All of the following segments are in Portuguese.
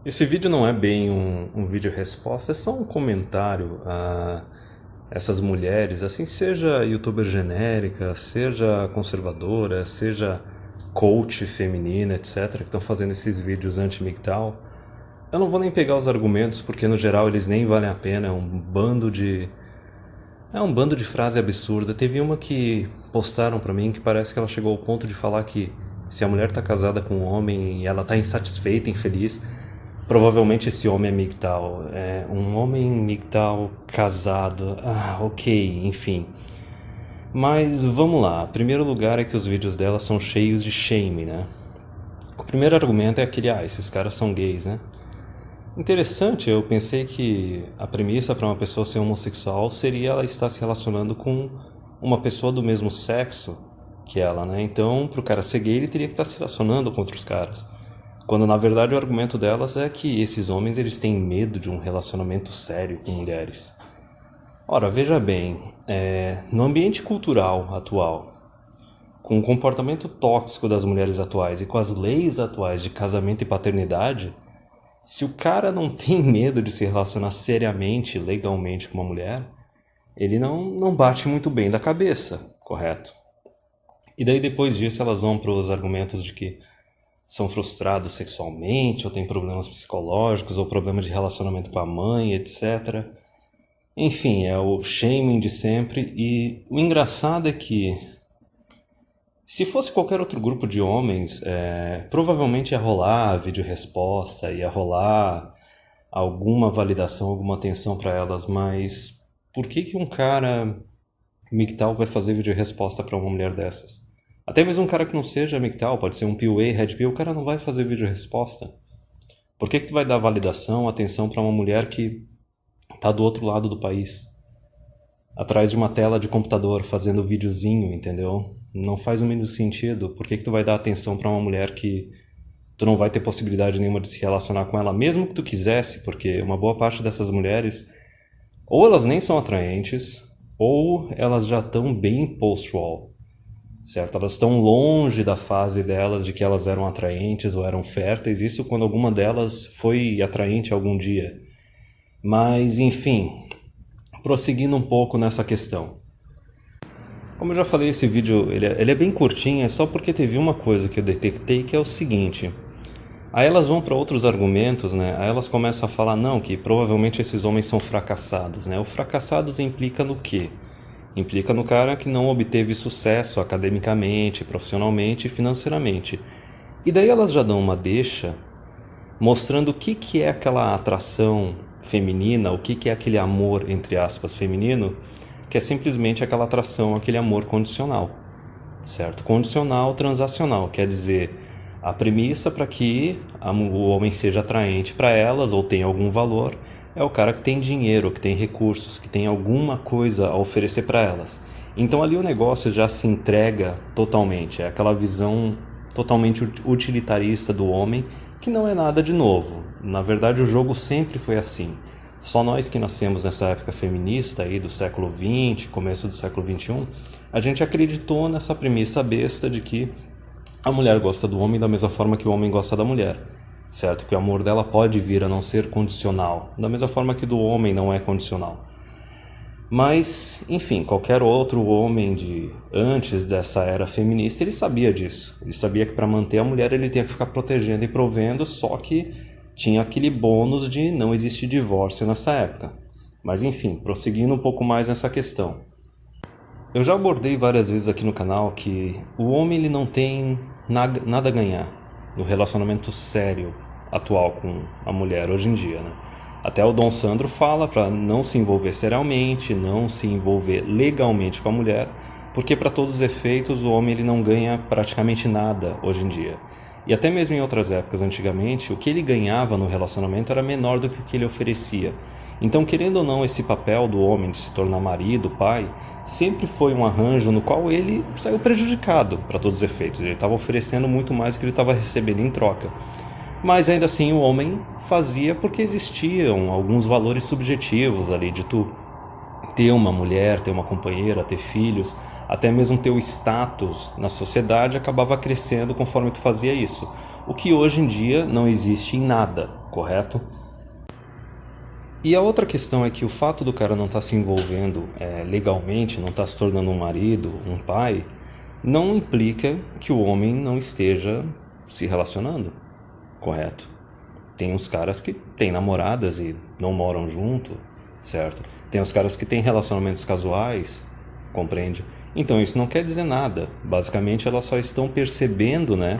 Esse vídeo não é bem um vídeo resposta, é só um comentário a essas mulheres, assim, seja youtuber genérica, seja conservadora, seja coach feminina, etc., que estão fazendo esses vídeos anti-MGTOW. Eu não vou nem pegar os argumentos, porque no geral eles nem valem a pena, é um bando de frase absurda. Teve uma que postaram pra mim que parece que ela chegou ao ponto de falar que se a mulher tá casada com um homem e ela tá insatisfeita, infeliz, provavelmente esse homem é MGTOW. É um homem MGTOW casado. Ok, enfim. Mas vamos lá. Primeiro lugar é que os vídeos dela são cheios de shame, né? O primeiro argumento é aquele, esses caras são gays, né? Interessante, eu pensei que a premissa para uma pessoa ser homossexual seria ela estar se relacionando com uma pessoa do mesmo sexo que ela, né? Então, para o cara ser gay, ele teria que estar se relacionando com outros caras. Quando, na verdade, o argumento delas é que esses homens eles têm medo de um relacionamento sério com mulheres. Ora, veja bem, no ambiente cultural atual, com o comportamento tóxico das mulheres atuais e com as leis atuais de casamento e paternidade, se o cara não tem medo de se relacionar seriamente, legalmente com uma mulher, ele não bate muito bem da cabeça, correto? E daí depois disso elas vão para os argumentos de que são frustrados sexualmente, ou têm problemas psicológicos, ou problema de relacionamento com a mãe, etc. Enfim, é o shaming de sempre. E o engraçado é que se fosse qualquer outro grupo de homens, provavelmente ia rolar vídeo-resposta, ia rolar alguma validação, alguma atenção para elas, mas por que um cara MGTOW vai fazer vídeo-resposta para uma mulher dessas? Até mesmo um cara que não seja MGTOW, pode ser um PUA, Red Pill, o cara não vai fazer vídeo-resposta. Por que tu vai dar validação, atenção para uma mulher que tá do outro lado do país? Atrás de uma tela de computador, fazendo videozinho, entendeu? Não faz o mínimo sentido. Por que tu vai dar atenção para uma mulher que tu não vai ter possibilidade nenhuma de se relacionar com ela, mesmo que tu quisesse? Porque uma boa parte dessas mulheres, ou elas nem são atraentes, ou elas já estão bem post-wall, certo? Elas estão longe da fase delas de que elas eram atraentes ou eram férteis, isso quando alguma delas foi atraente algum dia. Mas, enfim, prosseguindo um pouco nessa questão. Como eu já falei, esse vídeo ele é bem curtinho, é só porque teve uma coisa que eu detectei, que é o seguinte. Aí elas vão para outros argumentos, né? Aí elas começam a falar, não, que provavelmente esses homens são fracassados, né? O fracassados implica no quê? Implica no cara que não obteve sucesso academicamente, profissionalmente e financeiramente. E daí elas já dão uma deixa mostrando o que é aquela atração feminina, o que é aquele amor, entre aspas, feminino, que é simplesmente aquela atração, aquele amor condicional, certo? Condicional, transacional, quer dizer, a premissa para que o homem seja atraente para elas ou tenha algum valor é o cara que tem dinheiro, que tem recursos, que tem alguma coisa a oferecer para elas. Então ali o negócio já se entrega totalmente, é aquela visão totalmente utilitarista do homem, que não é nada de novo. Na verdade, o jogo sempre foi assim. Só nós que nascemos nessa época feminista aí do século XX, começo do século XXI, a gente acreditou nessa premissa besta de que a mulher gosta do homem da mesma forma que o homem gosta da mulher, certo? Que o amor dela pode vir a não ser condicional, da mesma forma que do homem não é condicional. Mas, enfim, qualquer outro homem de antes dessa era feminista, ele sabia disso. Ele sabia que para manter a mulher ele tinha que ficar protegendo e provendo, só que tinha aquele bônus de não existir divórcio nessa época. Mas enfim, prosseguindo um pouco mais nessa questão. Eu já abordei várias vezes aqui no canal que o homem ele não tem nada a ganhar no relacionamento sério atual com a mulher hoje em dia, né? Até o Dom Sandro fala para não se envolver seriamente, não se envolver legalmente com a mulher, porque para todos os efeitos o homem ele não ganha praticamente nada hoje em dia. E até mesmo em outras épocas antigamente, o que ele ganhava no relacionamento era menor do que o que ele oferecia. Então, querendo ou não, esse papel do homem de se tornar marido, pai, sempre foi um arranjo no qual ele saiu prejudicado para todos os efeitos. Ele estava oferecendo muito mais do que ele estava recebendo em troca. Mas ainda assim o homem fazia porque existiam alguns valores subjetivos ali de tu ter uma mulher, ter uma companheira, ter filhos, até mesmo teu status na sociedade acabava crescendo conforme tu fazia isso. O que hoje em dia não existe em nada. correto? E a outra questão é que o fato do cara não estar se envolvendo legalmente, não estar se tornando um marido, um pai, não implica que o homem não esteja se relacionando, correto? Tem uns caras que têm namoradas e não moram junto, certo? Tem os caras que têm relacionamentos casuais, compreende? Então isso não quer dizer nada. Basicamente elas só estão percebendo, né,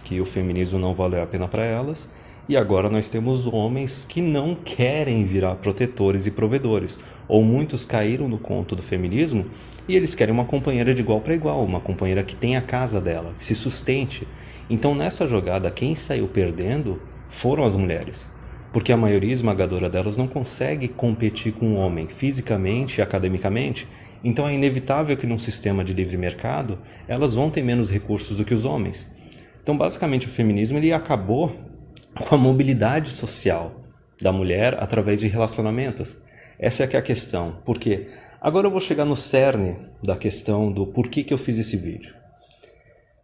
que o feminismo não valeu a pena para elas. E agora nós temos homens que não querem virar protetores e provedores. Ou muitos caíram no conto do feminismo e eles querem uma companheira de igual para igual, uma companheira que tenha a casa dela, que se sustente. Então nessa jogada quem saiu perdendo foram as mulheres. Porque a maioria esmagadora delas não consegue competir com o homem fisicamente e academicamente. Então é inevitável que num sistema de livre mercado elas vão ter menos recursos do que os homens. Então basicamente o feminismo ele acabou com a mobilidade social da mulher através de relacionamentos. Essa é que é a questão. Por quê? Agora eu vou chegar no cerne da questão do porquê que eu fiz esse vídeo.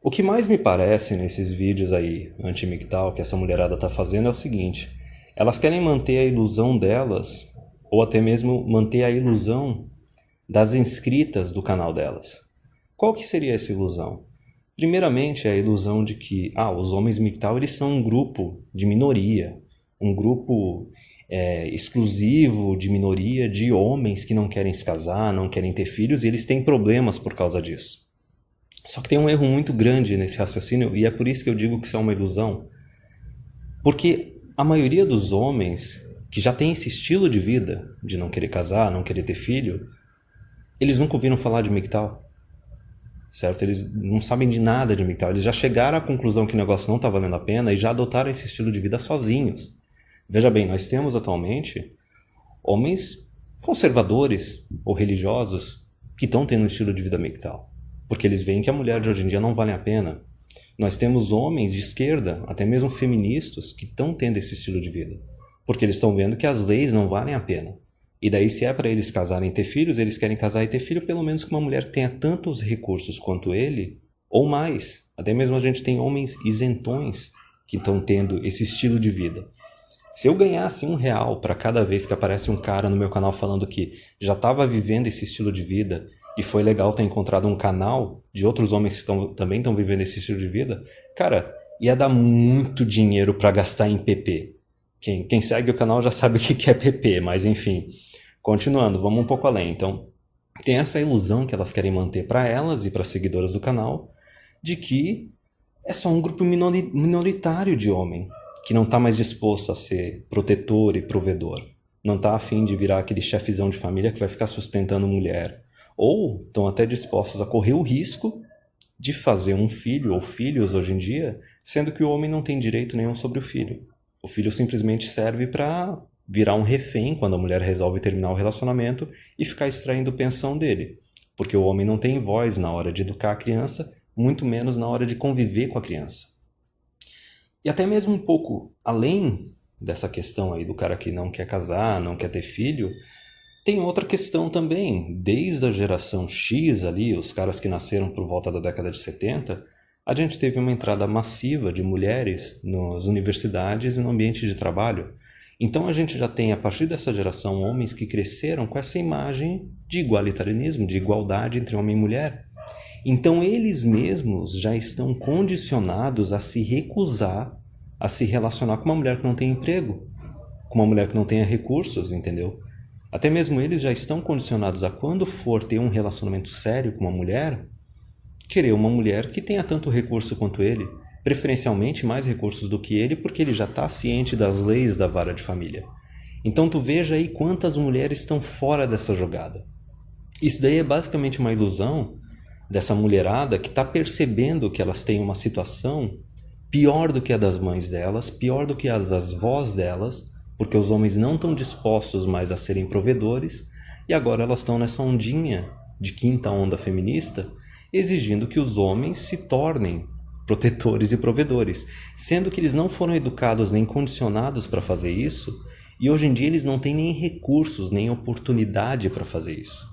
O que mais me parece nesses vídeos aí anti-MGTOW que essa mulherada está fazendo é o seguinte: elas querem manter a ilusão delas, ou até mesmo manter a ilusão das inscritas do canal delas. Qual que seria essa ilusão? Primeiramente, é a ilusão de que os homens MGTOW eles são um grupo de minoria, um grupo exclusivo de minoria de homens que não querem se casar, não querem ter filhos e eles têm problemas por causa disso. Só que tem um erro muito grande nesse raciocínio e é por isso que eu digo que isso é uma ilusão. Porque a maioria dos homens que já tem esse estilo de vida, de não querer casar, não querer ter filho, eles nunca ouviram falar de MGTOW. Certo? Eles não sabem de nada de MGTOW. Eles já chegaram à conclusão que o negócio não está valendo a pena e já adotaram esse estilo de vida sozinhos. Veja bem, nós temos atualmente homens conservadores ou religiosos que estão tendo um estilo de vida MGTOW, porque eles veem que a mulher de hoje em dia não vale a pena. Nós temos homens de esquerda, até mesmo feministas, que estão tendo esse estilo de vida, porque eles estão vendo que as leis não valem a pena. E daí, se é para eles casarem e ter filhos, eles querem casar e ter filho pelo menos com uma mulher que tenha tantos recursos quanto ele, ou mais. Até mesmo a gente tem homens isentões que estão tendo esse estilo de vida. Se eu ganhasse R$1 para cada vez que aparece um cara no meu canal falando que já estava vivendo esse estilo de vida e foi legal ter encontrado um canal de outros homens que também estão vivendo esse estilo de vida, cara, ia dar muito dinheiro para gastar em PP. Quem segue o canal já sabe o que é PP, mas enfim. Continuando, vamos um pouco além. Então, tem essa ilusão que elas querem manter para elas e para as seguidoras do canal, de que é só um grupo minoritário de homem, que não está mais disposto a ser protetor e provedor. Não está afim de virar aquele chefezão de família que vai ficar sustentando mulher. Ou estão até dispostos a correr o risco de fazer um filho ou filhos hoje em dia, sendo que o homem não tem direito nenhum sobre o filho. O filho simplesmente serve para virar um refém quando a mulher resolve terminar o relacionamento e ficar extraindo pensão dele. Porque o homem não tem voz na hora de educar a criança, muito menos na hora de conviver com a criança. E até mesmo um pouco além dessa questão aí do cara que não quer casar, não quer ter filho, tem outra questão também. Desde a geração X ali, os caras que nasceram por volta da década de 70, a gente teve uma entrada massiva de mulheres nas universidades e no ambiente de trabalho. Então a gente já tem, a partir dessa geração, homens que cresceram com essa imagem de igualitarianismo, de igualdade entre homem e mulher. Então eles mesmos já estão condicionados a se recusar a se relacionar com uma mulher que não tem emprego, com uma mulher que não tenha recursos, entendeu? Até mesmo eles já estão condicionados a, quando for ter um relacionamento sério com uma mulher, querer uma mulher que tenha tanto recurso quanto ele, preferencialmente mais recursos do que ele, porque ele já está ciente das leis da vara de família. Então tu veja aí quantas mulheres estão fora dessa jogada. Isso daí é basicamente uma ilusão dessa mulherada que está percebendo que elas têm uma situação pior do que a das mães delas, pior do que as das vós delas, porque os homens não estão dispostos mais a serem provedores, e agora elas estão nessa ondinha de quinta onda feminista, exigindo que os homens se tornem protetores e provedores, sendo que eles não foram educados nem condicionados para fazer isso, e hoje em dia eles não têm nem recursos, nem oportunidade para fazer isso.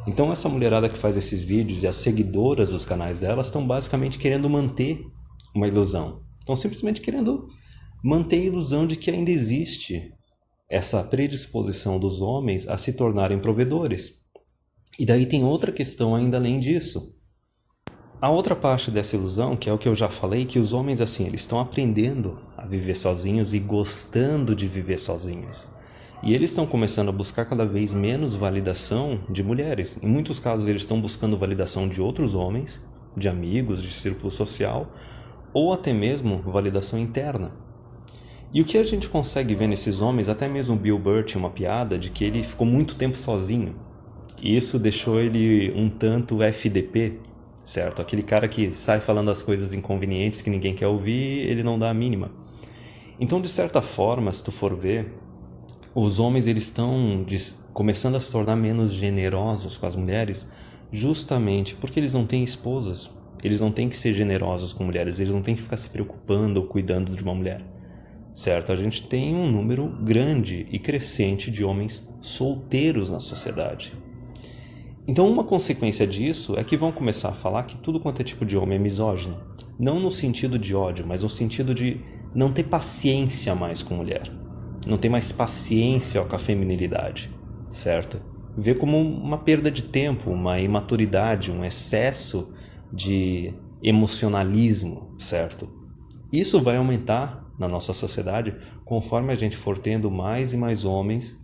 Então essa mulherada que faz esses vídeos e as seguidoras dos canais delas estão basicamente querendo manter uma ilusão. Estão simplesmente querendo mantém a ilusão de que ainda existe essa predisposição dos homens a se tornarem provedores. E daí tem outra questão ainda além disso. A outra parte dessa ilusão, que é o que eu já falei, que os homens assim, eles estão aprendendo a viver sozinhos e gostando de viver sozinhos. E eles estão começando a buscar cada vez menos validação de mulheres. Em muitos casos eles estão buscando validação de outros homens, de amigos, de círculo social, ou até mesmo validação interna. E o que a gente consegue ver nesses homens, até mesmo Bill Burr tinha uma piada de que ele ficou muito tempo sozinho. E isso deixou ele um tanto FDP, certo? Aquele cara que sai falando as coisas inconvenientes que ninguém quer ouvir, ele não dá a mínima. Então, de certa forma, se tu for ver, os homens eles estão começando a se tornar menos generosos com as mulheres, justamente porque eles não têm esposas. Eles não têm que ser generosos com mulheres, eles não têm que ficar se preocupando ou cuidando de uma mulher. Certo? A gente tem um número grande e crescente de homens solteiros na sociedade. Então, uma consequência disso é que vão começar a falar que tudo quanto é tipo de homem é misógino. Não no sentido de ódio, mas no sentido de não ter paciência mais com mulher. Não ter mais paciência com a feminilidade, certo? Vê como uma perda de tempo, uma imaturidade, um excesso de emocionalismo, certo? Isso vai aumentar na nossa sociedade conforme a gente for tendo mais e mais homens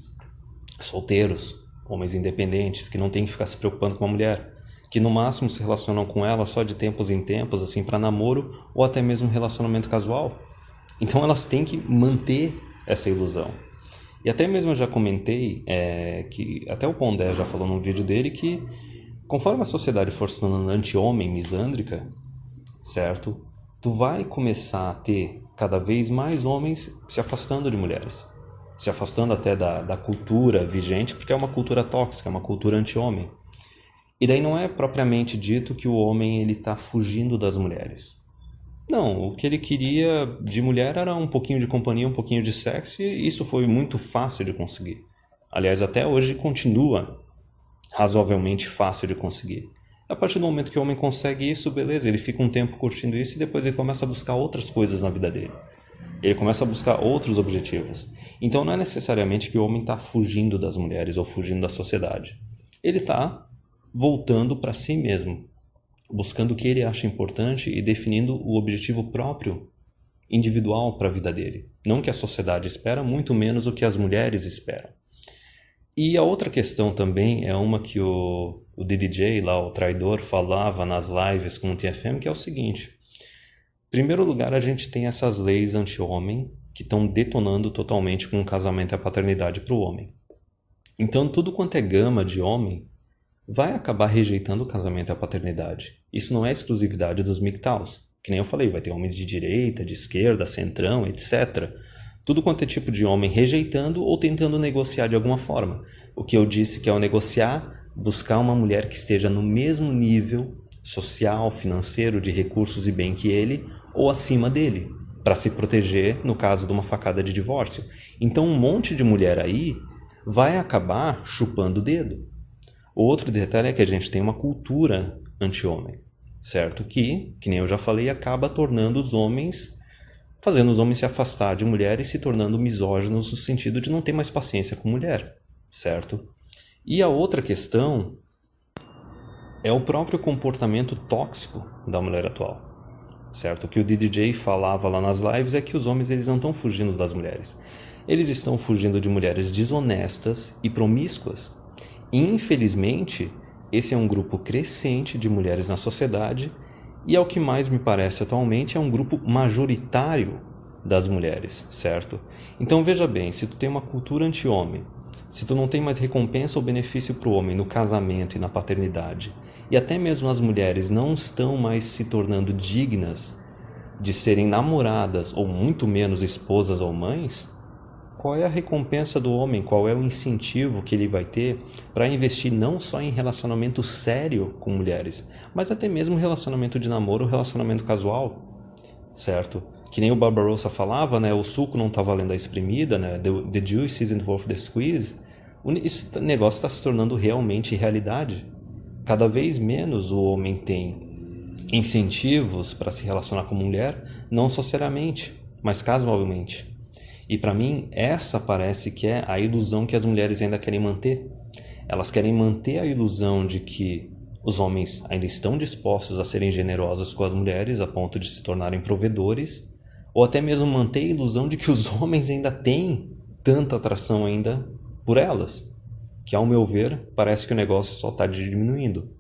solteiros, homens independentes, que não tem que ficar se preocupando com uma mulher, que no máximo se relacionam com ela só de tempos em tempos, assim, para namoro ou até mesmo relacionamento casual. Então elas têm que manter essa ilusão. E até mesmo eu já comentei que até o Pondé já falou num vídeo dele que conforme a sociedade for se tornando anti-homem, misândrica, certo? Tu vai começar a ter cada vez mais homens se afastando de mulheres, se afastando até da cultura vigente, porque é uma cultura tóxica, é uma cultura anti-homem. E daí não é propriamente dito que o homem ele está fugindo das mulheres. Não, o que ele queria de mulher era um pouquinho de companhia, um pouquinho de sexo, e isso foi muito fácil de conseguir. Aliás, até hoje continua razoavelmente fácil de conseguir. A partir do momento que o homem consegue isso, beleza, ele fica um tempo curtindo isso e depois ele começa a buscar outras coisas na vida dele. Ele começa a buscar outros objetivos. Então não é necessariamente que o homem está fugindo das mulheres ou fugindo da sociedade. Ele está voltando para si mesmo, buscando o que ele acha importante e definindo o objetivo próprio, individual para a vida dele. Não que a sociedade espera, muito menos o que as mulheres esperam. E a outra questão também é uma que o DDJ, lá, o traidor, falava nas lives com o TFM, que é o seguinte. Em primeiro lugar, a gente tem essas leis anti-homem que estão detonando totalmente com o casamento e a paternidade para o homem. Então, tudo quanto é gama de homem vai acabar rejeitando o casamento e a paternidade. Isso não é exclusividade dos MGTOWs. Que nem eu falei, vai ter homens de direita, de esquerda, centrão, etc. Tudo quanto é tipo de homem rejeitando ou tentando negociar de alguma forma. O que eu disse que é o negociar, buscar uma mulher que esteja no mesmo nível social, financeiro, de recursos e bem que ele, ou acima dele, para se proteger no caso de uma facada de divórcio. Então um monte de mulher aí vai acabar chupando o dedo. O outro detalhe é que a gente tem uma cultura anti-homem, certo? Que nem eu já falei, acaba tornando os homens, fazendo os homens se afastar de mulheres e se tornando misóginos no sentido de não ter mais paciência com mulher, certo? E a outra questão é o próprio comportamento tóxico da mulher atual, certo? O que o DDJ falava lá nas lives é que os homens eles não estão fugindo das mulheres. Eles estão fugindo de mulheres desonestas e promíscuas. Infelizmente, esse é um grupo crescente de mulheres na sociedade e, ao que mais me parece atualmente, é um grupo majoritário das mulheres, certo? Então veja bem, se tu tem uma cultura anti-homem, se tu não tem mais recompensa ou benefício para o homem no casamento e na paternidade, e até mesmo as mulheres não estão mais se tornando dignas de serem namoradas ou muito menos esposas ou mães, qual é a recompensa do homem? Qual é o incentivo que ele vai ter para investir não só em relacionamento sério com mulheres, mas até mesmo relacionamento de namoro ou relacionamento casual, certo? Que nem o Barbarossa falava, né? O suco não está valendo a espremida, né? The juice isn't worth the squeeze. Esse negócio está se tornando realmente realidade. Cada vez menos o homem tem incentivos para se relacionar com mulher, não socialmente. mas casualmente. E para mim, essa parece que é a ilusão que as mulheres ainda querem manter. Elas querem manter a ilusão de que os homens ainda estão dispostos a serem generosos com as mulheres a ponto de se tornarem provedores, ou até mesmo manter a ilusão de que os homens ainda têm tanta atração ainda por elas, que ao meu ver parece que o negócio só está diminuindo.